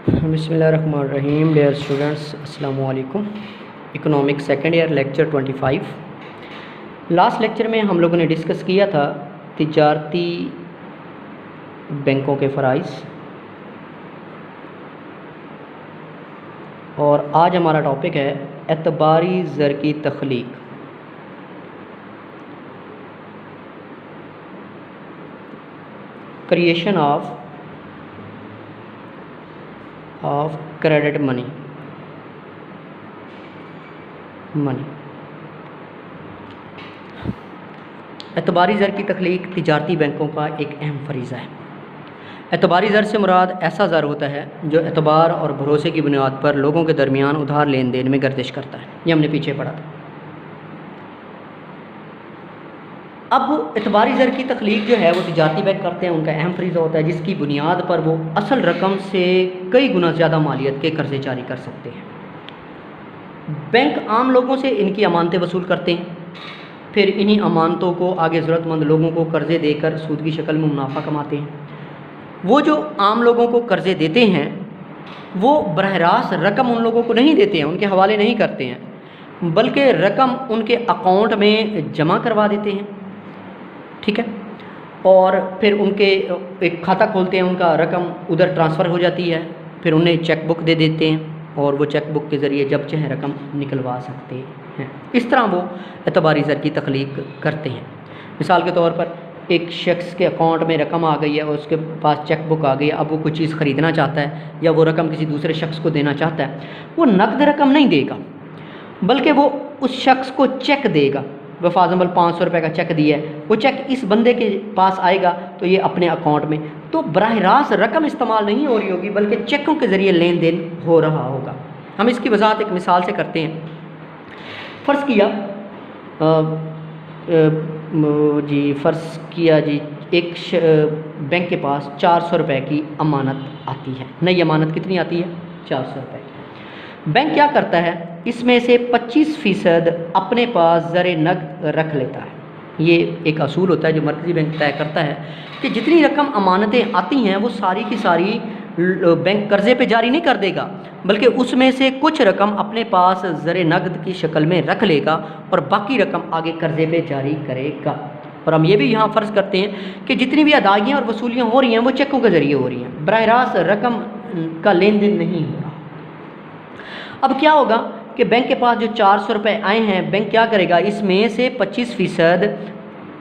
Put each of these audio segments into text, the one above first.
बिस्मिल्लाहिर्रहमानिर्रहीम। Dear students, अस्सलाम वालेकुम। Economics second year lecture 25। Last lecture में हम लोगों ने डिस्कस किया था तिजारती बैंकों के फ़राइज़, और आज हमारा टॉपिक है एतबारी ज़र की तख्लीक। Creation of credit money. एतबारी ज़र की तख्लीक तिजारती बैंकों का एक अहम फरीज़ा है। एतबारी ज़र से मुराद ऐसा ज़र होता है जो एतबार और भरोसे की बुनियाद पर लोगों के दरमियान उधार लेन देन में गर्दिश करता है। ये हमने पीछे पढ़ा था। अब एतबारी ज़र की तख्लीक जो है वो तिजारती बैंक करते हैं, उनका अहम फरीज़ा होता है जिसकी बुनियाद पर वो असल रकम से कई गुना ज़्यादा मालियत के कर्ज़े जारी कर सकते हैं। बैंक आम लोगों से इनकी अमानतें वसूल करते हैं, फिर इन्हीं अमानतों को आगे ज़रूरतमंद लोगों को कर्ज़े देकर सूद की शक्ल में मुनाफा कमाते हैं। वो जो आम लोगों को कर्ज़े देते हैं वो बरह रास्त रकम उन लोगों को नहीं देते हैं, उनके हवाले नहीं करते हैं, बल्कि रकम उनके अकाउंट में जमा करवा देते हैं। ठीक है, और फिर उनके एक खाता खोलते हैं, उनका रकम उधर ट्रांसफ़र हो जाती है, फिर उन्हें चेक बुक दे देते हैं और वो चेक बुक के ज़रिए जब चाहे रकम निकलवा सकते हैं। इस तरह वो एतबारी ज़र की तख्लीक करते हैं। मिसाल के तौर पर एक शख्स के अकाउंट में रकम आ गई है और उसके पास चेक बुक आ गई है, अब वो कोई चीज़ ख़रीदना चाहता है या वो रकम किसी दूसरे शख्स को देना चाहता है, वो नकद रकम नहीं देगा बल्कि वो उस शख्स को चेक देगा। वो फॉर 500 रुपये का चेक दिया है, वो चेक इस बंदे के पास आएगा तो ये अपने अकाउंट में, तो बराह रास्त रकम इस्तेमाल नहीं हो रही होगी बल्कि चेकों के ज़रिए लेन देन हो रहा होगा। हम इसकी वजाहत एक मिसाल से करते हैं। फ़र्ज़ किया जी एक बैंक के पास 400 रुपये की अमानत आती है। नई अमानत कितनी आती है? 400 रुपये की। बैंक क्या करता है, इसमें से 25% अपने पास ज़र नकद रख लेता है। ये एक असूल होता है जो मरकज़ी बैंक तय करता है कि जितनी रकम अमानतें आती हैं वो सारी की सारी बैंक कर्ज़े पे जारी नहीं कर देगा, बल्कि उसमें से कुछ रकम अपने पास ज़र नकद की शक्ल में रख लेगा और बाकी रकम आगे कर्ज़े पे जारी करेगा। और हम ये भी यहाँ फ़र्ज़ करते हैं कि जितनी भी अदायगियाँ और वसूलियाँ हो रही हैं वो चेकों के ज़रिए हो रही हैं, बराह रास्त रकम का लेन देन नहीं हो रहा। अब क्या होगा कि बैंक के पास जो 400 रुपये आए हैं, बैंक क्या करेगा, इसमें से 25%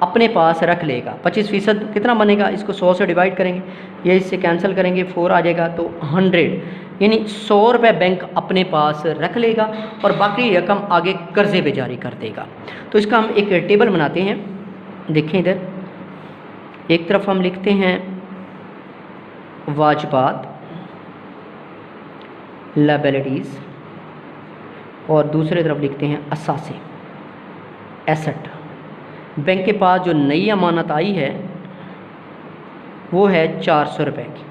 अपने पास रख लेगा। 25% कितना बनेगा, इसको 100 से डिवाइड करेंगे, ये इससे कैंसिल करेंगे, 4 आ जाएगा, तो 100, यानी 100 रुपये बैंक अपने पास रख लेगा और बाकी रकम आगे कर्ज़े पे जारी कर देगा। तो इसका हम एक टेबल बनाते हैं। देखें इधर, एक तरफ हम लिखते हैं वाजिबात, लायबिलिटीज़, और दूसरी तरफ लिखते हैं असासे, एसेट। बैंक के पास जो नई अमानत आई है वो है 400 रुपये की,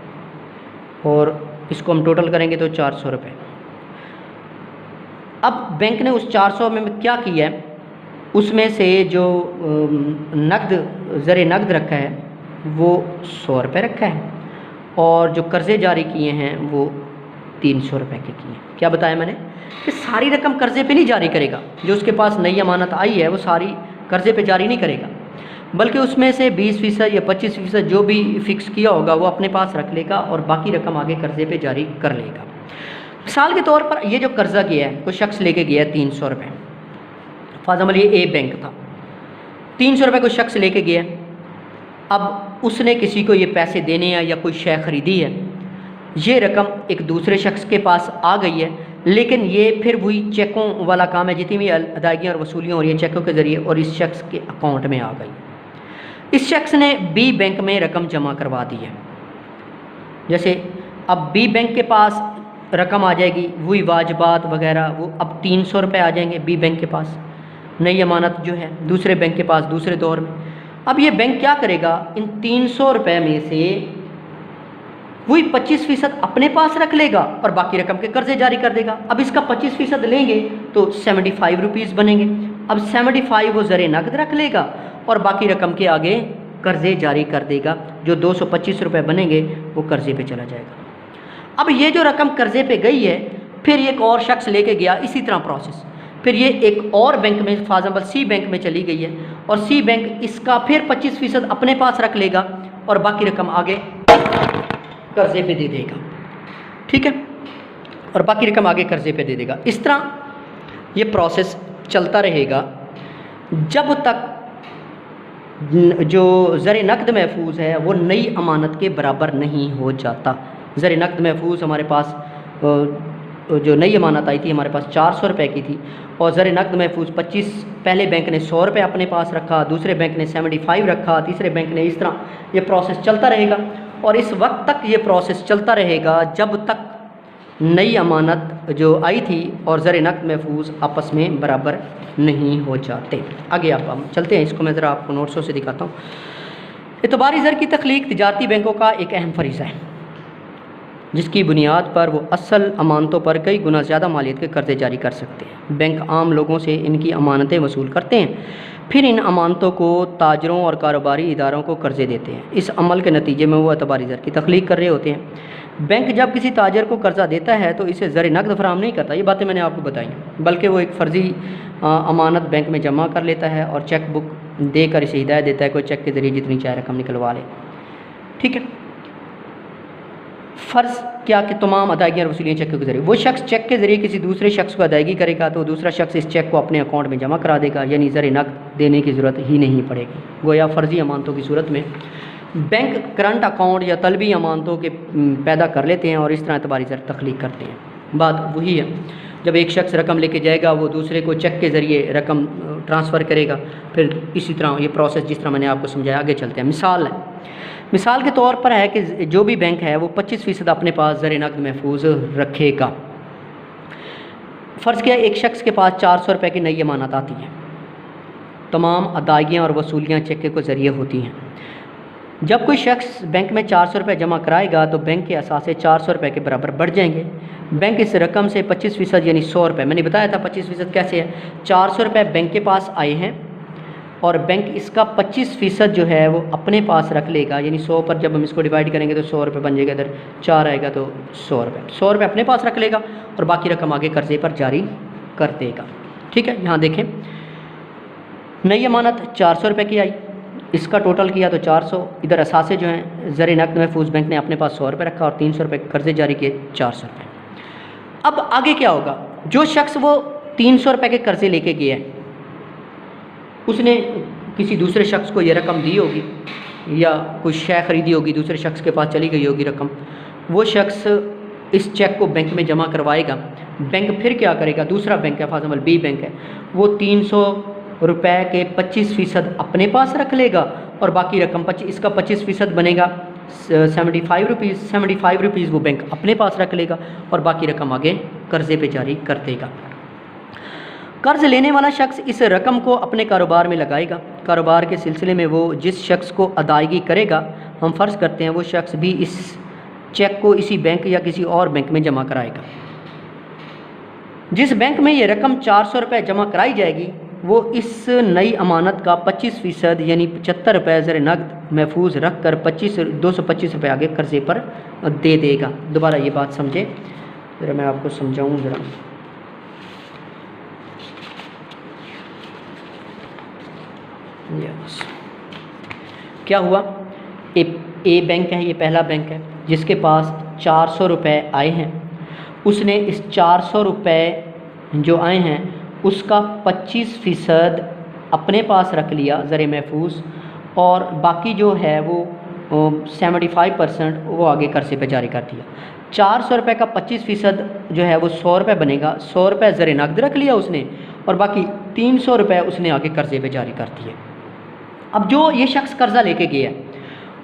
और इसको हम टोटल करेंगे तो 400 रुपये। अब बैंक ने उस 400 में क्या किया है, उसमें से जो ज़र नकद रखा है वो 100 रुपये रखा है, और जो कर्ज़े जारी किए हैं वो 300 रुपये के किए। क्या बताया मैंने कि सारी रकम कर्ज़े पे नहीं जारी करेगा, जो उसके पास नई अमानत आई है वो सारी कर्ज़े पे जारी नहीं करेगा, बल्कि उसमें से 20% या 25% जो भी फ़िक्स किया होगा वो अपने पास रख लेगा और बाकी रकम आगे कर्ज़े पे जारी कर लेगा। मिसाल के तौर पर ये जो कर्ज़ा गया है, कोई शख्स लेके गया है 300 रुपये, फॉर ये ए बैंक था, 300 रुपये कोई शख्स लेके गया, अब उसने किसी को ये पैसे देने हैं या कोई शय ख़रीदी है, ये रकम एक दूसरे शख्स के पास आ गई है, लेकिन ये फिर वही चेकों वाला काम है, जितनी भी अदायगियाँ और वसूलियाँ हो रही हैं चेकों के ज़रिए, और इस शख्स के अकाउंट में आ गई। इस शख्स ने बी बैंक में रकम जमा करवा दी है। जैसे अब बी बैंक के पास रकम आ जाएगी, वही वाजिबात वगैरह, वो अब 300 रुपये आ जाएंगे बी बैंक के पास, नई अमानत जो है दूसरे बैंक के पास दूसरे दौर में। अब ये बैंक क्या करेगा, इन 300 रुपये में से वही 25% अपने पास रख लेगा और बाकी रकम के कर्ज़े जारी कर देगा। अब इसका 25% लेंगे तो 75 रुपीज़ बनेंगे। अब 75 वो ज़र नकद रख लेगा और बाकी रकम के आगे कर्ज़े जारी कर देगा, जो 225 रुपये बनेंगे वो कर्ज़े पे चला जाएगा। अब ये जो रकम कर्जे पे गई है, फिर एक और शख्स लेके गया, इसी तरह प्रोसेस, फिर ये एक और बैंक में, फॉर एग्जाम्पल सी बैंक में चली गई है, और सी बैंक इसका फिर 25% अपने पास रख लेगा और बाकी रकम आगे कर्जे पे दे देगा, ठीक है, और बाकी रकम आगे कर्जे पे दे देगा। इस तरह ये प्रोसेस चलता रहेगा जब तक जो ज़र नक़द महफूज है वो नई अमानत के बराबर नहीं हो जाता। ज़र नक़द महफूज हमारे पास जो नई अमानत आई थी हमारे पास 400 रुपये की थी, और ज़र नक़द महफूज 25, पहले बैंक ने 100 रुपये अपने पास रखा, दूसरे बैंक ने 75 रखा, तीसरे बैंक ने, इस तरह ये प्रोसेस चलता रहेगा। और इस वक्त तक ये प्रोसेस चलता रहेगा जब तक नई अमानत जो आई थी और ज़र नक़द महफूज आपस में बराबर नहीं हो जाते। आगे आप हम चलते हैं, इसको मैं ज़रा आपको नोट्सों से दिखाता हूँ। एतबारी ज़र की तख्लीक तिजारती बैंकों का एक अहम फरीज़ा है, जिसकी बुनियाद पर वो असल अमानतों पर कई गुना ज़्यादा मालियत के कर्ज़े जारी कर सकते हैं। बैंक आम लोगों से इनकी अमानतें वसूल करते हैं, फिर इन अमानतों को ताजरों और कारोबारी इदारों को कर्ज़े देते हैं। इस अमल के नतीजे में वो एतबारी ज़र की तख्लीक कर रहे होते हैं। बैंक जब किसी ताजर को कर्ज़ा देता है तो इसे ज़र नक़द फराहम नहीं करता, ये बातें मैंने आपको बताई, बल्कि वो एक फ़र्ज़ी अमानत बैंक में जमा कर लेता है और चेक बुक देकर इसे हिदायत देता है कोई चेक के ज़रिए जितनी चाहे रकम निकलवा ले, ठीक है। फ़र्ज़ क्या कि तमाम अदायगियाँ और वसूलियाँ चेक के ज़रिए, वो शख्स चेक के ज़रिए किसी दूसरे शख्स को अदायगी करेगा तो दूसरा शख्स इस चेक को अपने अकाउंट में जमा करा देगा, यानी ज़र नक़द देने की ज़रूरत ही नहीं पड़ेगी। गोया फ़र्ज़ी अमानतों की सूरत में बैंक करंट अकाउंट या तलबी अमानतों के पैदा कर लेते हैं और इस तरह एतबारी ज़र तख्लीक करते हैं। बात वही है, जब एक शख्स रकम लेके जाएगा वो दूसरे को चेक के ज़रिए रकम ट्रांसफ़र करेगा, फिर इसी तरह ये प्रोसेस जिस तरह मैंने आपको समझाया। आगे चलते हैं। मिसाल के तौर पर है कि जो भी बैंक है वो 25% अपने पास ज़र नक़द महफूज रखेगा। फ़र्ज़ किया एक शख्स के पास 400 रुपये की नई अमानत आती है, तमाम अदायगियाँ और वसूलियाँ चेक के ज़रिए होती हैं। जब कोई शख्स बैंक में 400 रुपये जमा कराएगा तो बैंक के असासे 400 रुपये के बराबर बढ़ जाएंगे। बैंक इस रकम से 25% यानी 100 रुपये, मैंने बताया था 25% कैसे है, 400 रुपये बैंक के पास आए हैं और बैंक इसका 25% जो है वो अपने पास रख लेगा, यानी 100 पर जब हम इसको डिवाइड करेंगे तो 100 रुपये बन जाएगा, इधर 4 आएगा तो 100 रुपये अपने पास रख लेगा और बाकी रकम आगे कर्जे पर जारी कर देगा, ठीक है। यहाँ देखें, नई अमानत 400 रुपये की आई, इसका टोटल किया तो 400, इधर असासे जो हैं ज़र नक़द महफूज बैंक ने अपने पास 100 रुपये रखा और 300 रुपये कर्जे जारी किए, 400 रुपये। अब आगे क्या होगा, जो शख्स वो 300 रुपये के कर्जे लेके गया है, उसने किसी दूसरे शख्स को ये रकम दी होगी या कोई शय ख़रीदी होगी, दूसरे शख्स के पास चली गई होगी रकम, वो शख्स इस चेक को बैंक में जमा करवाएगा। बैंक फिर क्या करेगा, दूसरा बैंक है, फॉर एग्जाम्पल बी बैंक है, वो 300 रुपये के 25% अपने पास रख लेगा और बाकी रकम इसका 25% बनेगा 75 रुपीज़ वो बैंक अपने पास रख लेगा और बाकी रकम आगे कर्जे पे जारी कर देगा। कर्ज लेने वाला शख्स इस रकम को अपने कारोबार में लगाएगा। कारोबार के सिलसिले में वो जिस शख्स को अदायगी करेगा, हम फ़र्ज़ करते हैं वो शख्स भी इस चेक को इसी बैंक या किसी और बैंक में जमा कराएगा। जिस बैंक में ये रकम 400 रुपये जमा कराई जाएगी वो इस नई अमानत का 25% यानी 75 रुपये ज़र नक़द महफूज रख कर 225 रुपये आगे कर्जे पर दे देगा। दोबारा ये बात समझे, ज़रा मैं आपको समझाऊँ ज़रा। यस, क्या हुआ, ए बैंक है, ये पहला बैंक है जिसके पास 400 रुपये आए हैं, उसने इस 400 रुपये जो आए हैं उसका 25% अपने पास रख लिया ज़र महफूज और बाकी जो है वो 75% वो आगे कर्जे पे जारी कर दिया। 400 रुपये का 25% जो है वो 100 रुपये बनेगा, 100 रुपये ज़र नक़द रख लिया उसने और बाकी 300 रुपये उसने आगे कर्जे पे जारी कर दिए। अब जो ये शख्स कर्ज़ा लेके गया,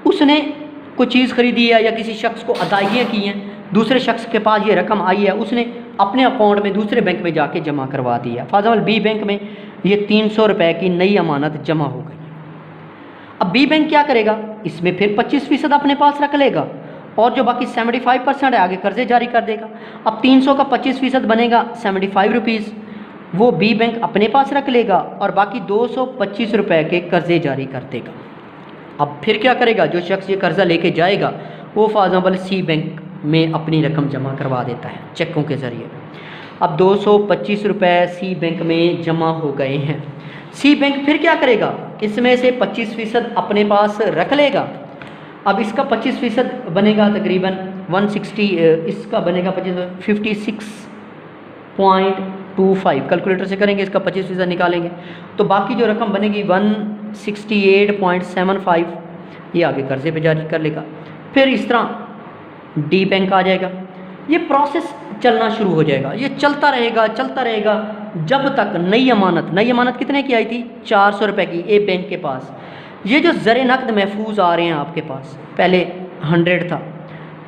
उसने कोई चीज़ ख़रीदी है या किसी शख्स को अदायगियाँ की हैं, दूसरे शख्स के पास ये रकम आई है, उसने अपने अकाउंट में दूसरे बैंक में जाके जमा करवा दिया। फॉर एग्जाम्पल बी बैंक में ये 300 रुपये की नई अमानत जमा हो गई। अब बी बैंक क्या करेगा, इसमें फिर 25% अपने पास रख लेगा और जो बाकी 75% है आगे कर्जे जारी कर देगा। अब 300 का 25% बनेगा 75 रुपीज़, वो बी बैंक अपने पास रख लेगा और बाकी 225 रुपये के कर्जे जारी कर देगा। अब फिर क्या करेगा, जो शख्स ये कर्ज़ा लेके जाएगा वो फॉर एग्जाम्पल सी बैंक में अपनी रकम जमा करवा देता है चेकों के ज़रिए। अब 225 रुपये सी बैंक में जमा हो गए हैं। सी बैंक फिर क्या करेगा, इसमें से 25% अपने पास रख लेगा। अब इसका 25% बनेगा तकरीबन 160, इसका बनेगा 56.25। कैलकुलेटर से करेंगे, इसका 25% निकालेंगे तो बाकी जो रकम बनेगी 168.75, ये आगे कर्जे पे जारी कर लेगा। फिर इस तरह डी बैंक आ जाएगा। ये प्रोसेस चलना शुरू हो जाएगा, ये चलता रहेगा जब तक नई अमानत कितने की आई थी, 400 रुपये की ए बैंक के पास। ये जो ज़र नकद महफूज आ रहे हैं आपके पास, पहले 100 था,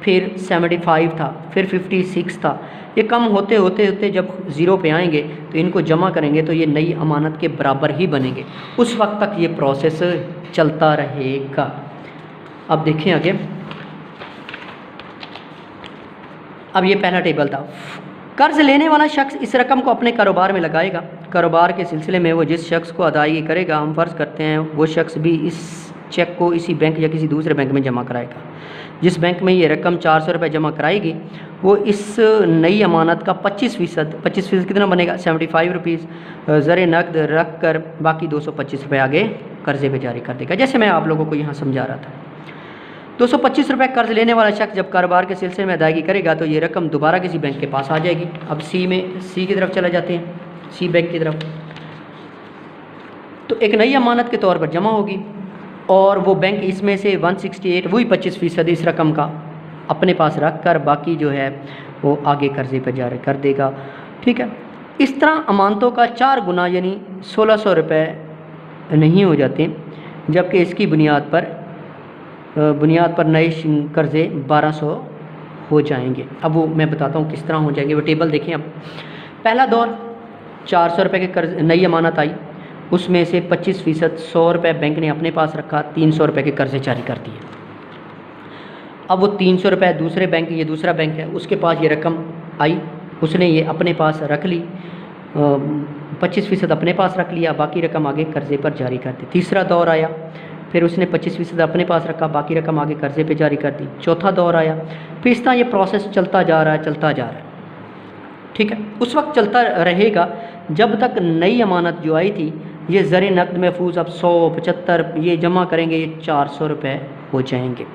फिर 75 था, फिर 56 था, ये कम होते होते जब ज़ीरो पे आएंगे तो इनको जमा करेंगे तो ये नई अमानत के बराबर ही बनेंगे। उस वक्त तक ये प्रोसेस चलता रहेगा। अब देखें आगे, अब ये पहला टेबल था। कर्ज लेने वाला शख्स इस रकम को अपने कारोबार में लगाएगा। कारोबार के सिलसिले में वो जिस शख्स को अदायगी करेगा, हम फ़र्ज़ करते हैं वो शख्स भी इस चेक को इसी बैंक या किसी दूसरे बैंक में जमा कराएगा। जिस बैंक में ये रकम 400 रुपये जमा कराएगी, वो इस नई अमानत का 25% कितना बनेगा, 75 रुपीज़ ज़र नकद रख कर बाकी 225 रुपये आगे कर्जे पे जारी कर देगा। जैसे मैं आप लोगों को यहाँ समझा रहा था, 225 रुपये कर्ज लेने वाला शख्स जब कारोबार के सिलसिले में अदायगी करेगा तो ये रकम दोबारा किसी बैंक के पास आ जाएगी। अब सी की तरफ चले जाते हैं, सी बैंक की तरफ। तो एक नई अमानत के तौर पर जमा होगी और वो बैंक इसमें से 168, वही 25% इस रकम का अपने पास रख कर बाकी जो है वो आगे कर्जे पर जारी कर देगा। ठीक है, इस तरह अमानतों का 4 गुना यानी 1600 रुपये नहीं हो जाते, जबकि इसकी बुनियाद पर नए कर्ज़े 1200 हो जाएंगे। अब वो मैं बताता हूँ किस तरह हो जाएंगे, वो टेबल देखें। अब पहला दौर 400 रुपये के कर्ज, नई अमानत आई, उसमें से 25% 100 रुपये बैंक ने अपने पास रखा, 300 रुपये के कर्ज़े जारी कर दिए। अब वो 300 रुपये दूसरे बैंक, ये दूसरा बैंक है, उसके पास ये रकम आई, उसने ये अपने पास रख ली, 25% अपने पास रख लिया, बाकी रकम आगे कर्ज़े पर जारी कर दी। तीसरा दौर आया, फिर उसने 25% अपने पास रखा, बाकी रकम आगे कर्जे पे जारी कर दी। चौथा दौर आया, फिर इस तरह ये प्रोसेस चलता जा रहा है। ठीक है, उस वक्त चलता रहेगा जब तक नई अमानत जो आई थी, ये ज़र नकद महफूज अब 175 ये जमा करेंगे, ये 400 रुपये हो जाएंगे।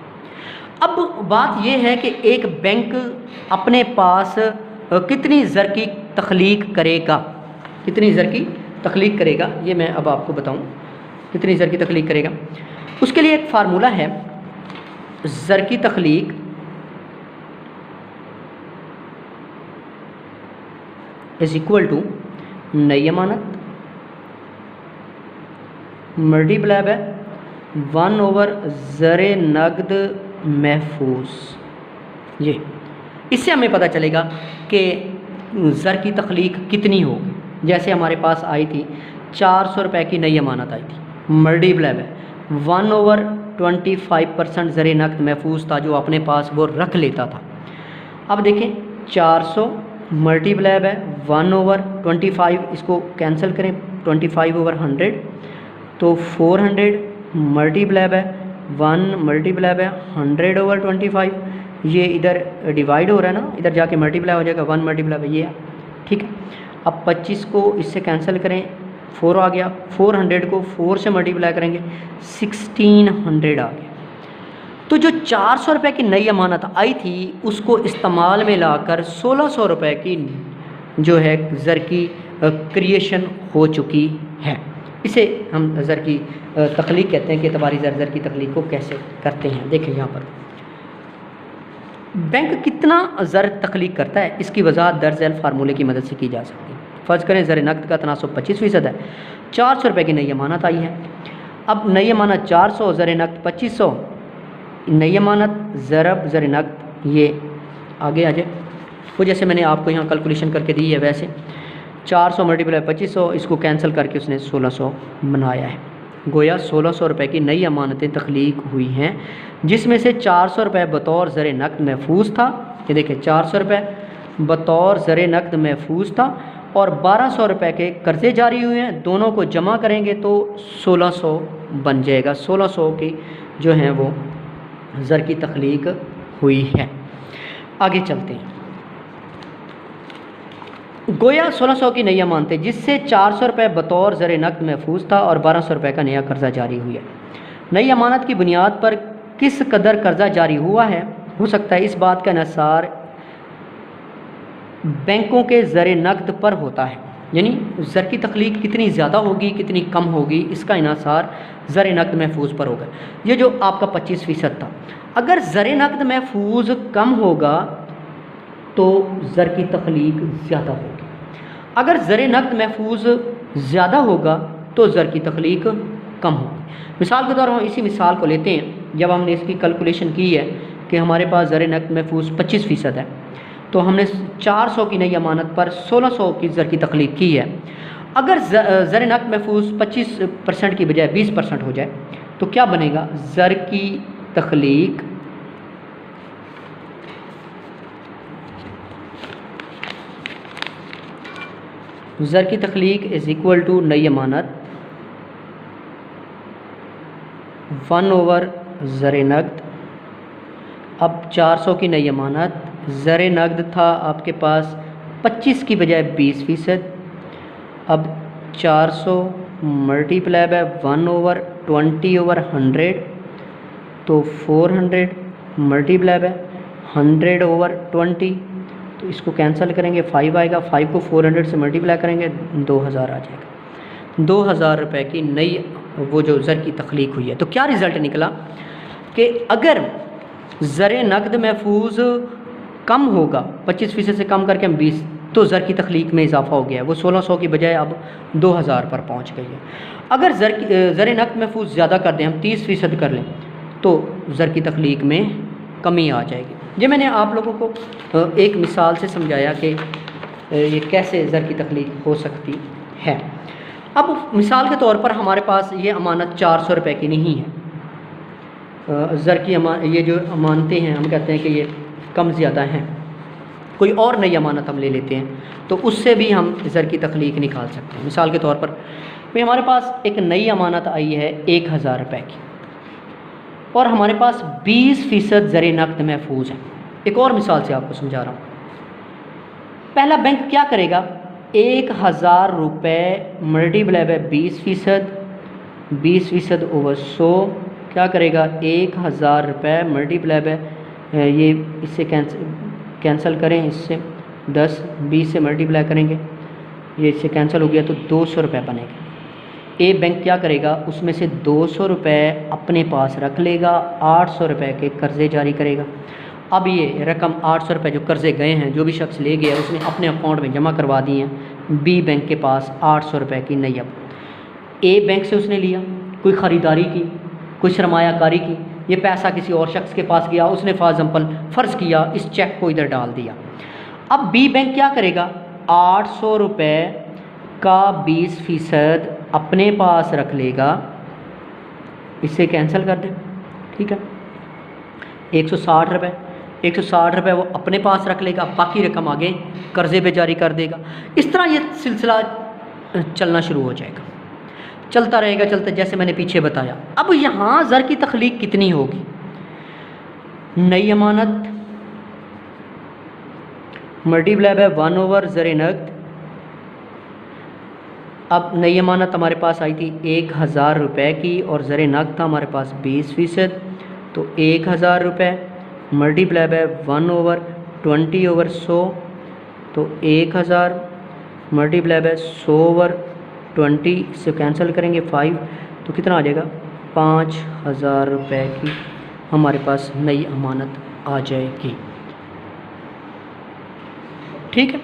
अब बात ये है कि एक बैंक अपने पास कितनी ज़र की तख्लीक करेगा, ये मैं अब आपको बताऊँ कितनी ज़र की तख्लीक करेगा। उसके लिए एक फार्मूला है, ज़र की तख्लीक इज़ इक्वल टू नई अमानत मल्टीप्लाई बाय 1/ज़र नकद महफूज। ये इससे हमें पता चलेगा कि ज़र की तख्लीक कितनी होगी। जैसे हमारे पास आई थी 400 रुपये की नई अमानत आई थी, मल्टीप्लाई बाय 1/25% ज़र नकद महफूज था जो अपने पास वो रख लेता था। अब देखें 400 मल्टीप्लाई बाय 1/25, इसको कैंसिल करें, 25/100 तो 400 मल्टीप्लाई बाय 1 मल्टीप्लाई बाय 100/25, ये इधर डिवाइड हो रहा है ना, इधर जाके मल्टीप्लाई हो जाएगा, 1 मल्टीप्लाई बाय ये। ठीक है, अब 25 को इससे कैंसिल करें, 4 आ गया, 400 को 4 से मल्टीप्लाई करेंगे, 1600 आ गया। तो जो 400 रुपये की नई अमानत आई थी उसको इस्तेमाल में लाकर 1600 रुपये की जो है ज़र की क्रिएशन हो चुकी है। इसे हम ज़र की तख्लीक कहते हैं कि तबारी ज़र की तख्लीक को कैसे करते हैं। देखें यहाँ पर बैंक कितना ज़र तख्लीक करता है, इसकी वजाहत दर्ज झैल फार्मूले की मदद से की जा सकती है। फ़र्ज़ करें ज़र नकद का तनासुब 25% है, 400 रुपये की नई अमानत आई है। अब नई अमानत 400, ज़र नकद 2500, नई अमानत ज़रब ज़र नकद, ये आगे आ जाए वो जैसे मैंने आपको यहाँ कैलकुलेशन करके दी है वैसे 400 मल्टीप्लाई 2500, इसको कैंसिल करके उसने 1600 बनाया है। गोया 1600 रुपये की नई अमानतें तख्लीक हुई हैं, जिसमें से 400 रुपये बतौर ज़र नकद महफूज था। ये देखें 400 रुपये बतौर ज़र नकद महफूज था और 1200 रुपये के कर्ज़े जारी हुए हैं। दोनों को जमा करेंगे तो 1600 बन जाएगा। 1600 की जो हैं वो ज़र की तख्लीक हुई है। आगे चलते हैं। गोया 1600 की नई अमानतें जिससे 400 रुपये बतौर ज़र नकद महफूज था और 1200 रुपये का नया कर्जा जारी हुआ है। नई अमानत की बुनियाद पर किस कदर कर्जा जारी हुआ है हो सकता है इस बात का इन्हिसार बैंकों के ज़र नकद पर होता है, यानी ज़र की तख्लीक कितनी ज़्यादा होगी कितनी कम होगी इसका इन्हिसार ज़र नकद महफूज पर होगा। ये जो आपका 25% था, अगर ज़र नकद महफूज कम होगा तो ज़र की तख्लीक ज़्यादा होगी, अगर ज़र नकद महफूज ज़्यादा होगा तो ज़र की तख्लीक कम होगी। मिसाल के तौर पर हम इसी मिसाल को लेते हैं। जब हमने इसकी कैलकुलेशन की है कि हमारे पास ज़र नकद महफूज 25% है, तो हमने 400 की नई अमानत पर 1600 की ज़र की तख्लीक की है। अगर ज़र नकद महफूज 25% की बजाय 20% हो जाए तो क्या बनेगा? ज़र की तख्लीक इज़ इक्वल टू नई अमानत 1/ज़र नकद। अब 400 की नई अमानत, ज़र नकद था आपके पास 25 की बजाय 20%। अब 400 मल्टीप्लाई बाय 1/20/100 तो 400 मल्टीप्लाई बाय 100/20, तो इसको कैंसिल करेंगे 5 आएगा, 5 को 400 से मल्टीप्लाई करेंगे 2000 आ जाएगा। 2000 रुपये की नई वो जो ज़र की तख्लीक हुई है। तो क्या रिज़ल्ट निकला कि अगर ज़र नकद महफूज कम होगा 25% से कम करके हम 20, तो ज़र की तख्लीक में इजाफा हो गया है, वो 1600 की बजाय अब 2000 पर पहुंच गई है। अगर ज़र नकद महफूज ज़्यादा कर दें, हम 30% कर लें, तो ज़र की तख्लीक में कमी आ जाएगी। ये मैंने आप लोगों को एक मिसाल से समझाया कि ये कैसे ज़र की तख्लीक हो सकती है। अब मिसाल के तौर पर हमारे पास ये अमानत 400 रुपये की नहीं है। ज़र की ये जो अमानतें हैं हम कहते हैं कि ये कम ज़्यादा हैं। कोई और नई अमानत हम ले लेते हैं तो उससे भी हम ज़र की तख्लीक निकाल सकते हैं। मिसाल के तौर पर भाई हमारे पास एक नई अमानत आई है 1000 रुपये की और हमारे पास 20% ज़र नकद महफूज है। एक और मिसाल से आपको समझा रहा हूँ। पहला बैंक क्या करेगा, 1000 रुपये मल्टीप्लाई बाय 20% ओवर 100 क्या करेगा, 1000 रुपये मल्टीप्लाई बाय ये इससे कैंसिल करें, इससे 10 20 से मल्टीप्लाई करेंगे, ये इससे कैंसिल हो गया तो 200 रुपये बनेगा। ए बैंक क्या करेगा, उसमें से 200 रुपये अपने पास रख लेगा, 800 रुपये के कर्ज़े जारी करेगा। अब ये रकम 800 रुपये जो कर्ज़े गए हैं, जो भी शख्स ले गया उसने अपने अकाउंट में जमा करवा दिए हैं। बी बैंक के पास 800 रुपये की नई अब ए बैंक से उसने लिया, कोई ख़रीदारी की, कोई सरमायाकारी की, ये पैसा किसी और शख्स के पास गया, उसने फॉर एग्ज़ाम्पल फ़र्ज़ किया इस चेक को इधर डाल दिया। अब बी बैंक क्या करेगा, 800 रुपये का 20% अपने पास रख लेगा, इससे कैंसिल कर दें, ठीक है। 160 रुपये वो अपने पास रख लेगा, बाकी रकम आगे कर्ज़े पे जारी कर देगा। इस तरह ये सिलसिला चलना शुरू हो जाएगा, चलता रहेगा, जैसे मैंने पीछे बताया। अब यहाँ ज़र की तख्लीक कितनी होगी, नई अमानत मल्टीप्लाई बाय 1/ज़र नकद। अब नई अमानत हमारे पास आई थी 1000 रुपये की और ज़र नकद था हमारे पास 20%, तो 1000 रुपये मल्टीप्लाई बाय 1/20/100, तो 1000 मल्टीप्लाई बाय 100/20 से कैंसिल करेंगे 5, तो कितना आ जाएगा, 5000 रुपये की हमारे पास नई अमानत आ जाएगी, ठीक है।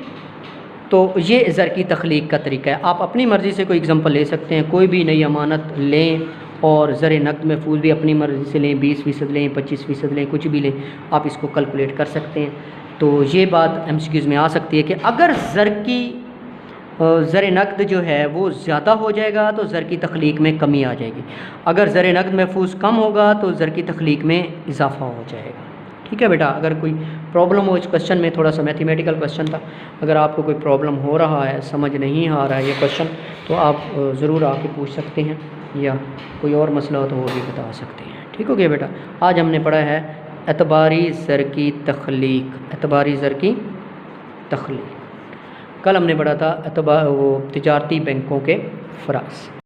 तो ये ज़र की तख्लीक का तरीका है। आप अपनी मर्ज़ी से कोई एग्ज़ाम्पल ले सकते हैं, कोई भी नई अमानत लें और ज़र नकद महफूज भी अपनी मर्ज़ी से लें, 20% लें, 25% लें, कुछ भी लें, आप इसको कैलकुलेट कर सकते हैं। तो ये बात MCQs में आ सकती है कि अगर ज़र नकद जो है वो ज़्यादा हो जाएगा तो ज़र की तख्लीक में कमी आ जाएगी, अगर ज़र नकद महफूज कम होगा तो ज़र की तख्लीक में इजाफ़ा हो जाएगा, ठीक है बेटा। अगर कोई प्रॉब्लम हो इस क्वेश्चन में, थोड़ा सा मैथमेटिकल क्वेश्चन था, अगर आपको कोई प्रॉब्लम हो रहा है, समझ नहीं आ रहा है ये क्वेश्चन, तो आप ज़रूर आके पूछ सकते हैं, या कोई और मसला हो तो वो भी बता सकते हैं, ठीक हो गया बेटा। आज हमने पढ़ा है एतबारी ज़र की तख्लीक, एतबारी ज़र की तख्लीक। कल हमने पढ़ा था वो तिजारती बैंकों के फ़राइज़।